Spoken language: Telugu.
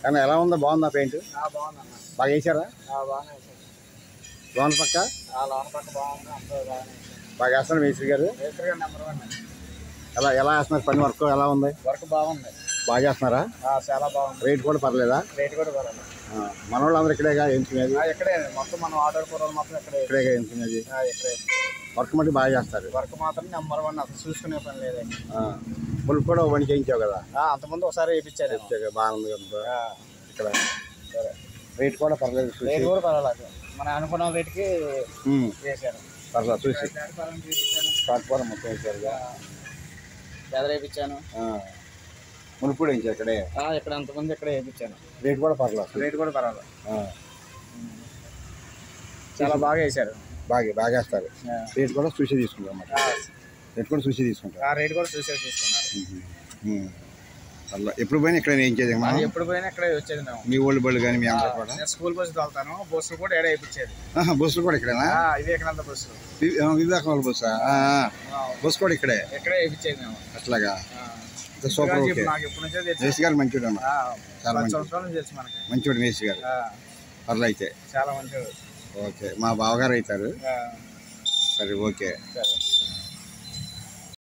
కానీ ఎలా ఉందో బాగుందా పెయింట్? బాగుందన్న. బాగా వేసారా? బాగానే వేసారు. లోన పక్క లోన పక్క బాగుంది, అంతా బాగానే బాగా వేస్తున్నారు మేస్త్రి గారు. మేస్త్రి గారు నెంబర్ 1. ఎలా వేస్తున్నారు పని? వర్క్ ఎలా ఉంది? వర్క్ బాగుంది, బాగా చేస్తున్నారా? చాలా బాగుంది. రేట్ కూడా పర్లేదా? రేట్ కూడా పర్వాలేదు. మన వాళ్ళు అందరూ ఇక్కడేగా ఎంచుకునేది? ఇక్కడే మొత్తం మనం ఆర్డర్ కూరలు మొత్తం ఇక్కడేగా ఎంచుకునేది. ఇక్కడే వర్క్ మట్టి బాగా చేస్తారు. వర్క్ మాత్రం నెంబర్ 1, అసలు చూసుకునే పని లేదండి. పులుపు కూడా ఒక పని చేయించావు కదా? అంతకుముందు ఒకసారి వేయించారు. బాగుంది కదా ఇక్కడ. సరే, రేట్ కూడా పర్లేదు. రేట్ కూడా పర్వాలేదు, మనం అనుకున్న రేట్కి వేసారు. పర్లేదు చూసి కాకపోతే మొత్తం వేసారు. ఎదర వేయించాను, మునుపు కూడా వేయించారు ఇక్కడే. ఇక్కడ అంతకుముందు ఇక్కడే వేయించాను. రేట్ కూడా పర్లేదు. రేట్ కూడా పర్వాలేదు, చాలా బాగా వేసారు. బాగా వేస్తారు. రేట్ కూడా చూసి తీసుకుంటారు అన్నమాట. రేట్ కూడా చూసి తీసుకుంటారు. రేట్ కూడా చూసే తీసుకున్నారు. అలా ఎప్పుడు పోయినా ఇక్కడ ఏం చేద్దాం? ఎప్పుడు పోయినా ఇక్కడే వచ్చేది మేము. మీ ఓల్డ్ బళ్ళు కానీ మీ అందరూ కూడా? నేను స్కూల్ బస్సు తోలుతాను, బస్సు కూడా ఏడా వేయించేది. బస్సులు కూడా ఇక్కడేనా? వివేకానంద బస్సు. వివేకానంద బస్సా? బస్సు కూడా ఇక్కడే వేయించేది మేము. అట్లాగా సూపర్. ఓకే, నాకు ఎప్పటి నుంచో మేస్త్రి గారు మంచివాడు అన్న. చాలా సంవత్సరాల తెలుసు మనకి. మంచివాడు మేస్త్రి గారు. పర్లేదు అయితే చాలా మంచివాడు. ఓకే, మా బావగారు అవుతారు. సరే ఓకే. సరే.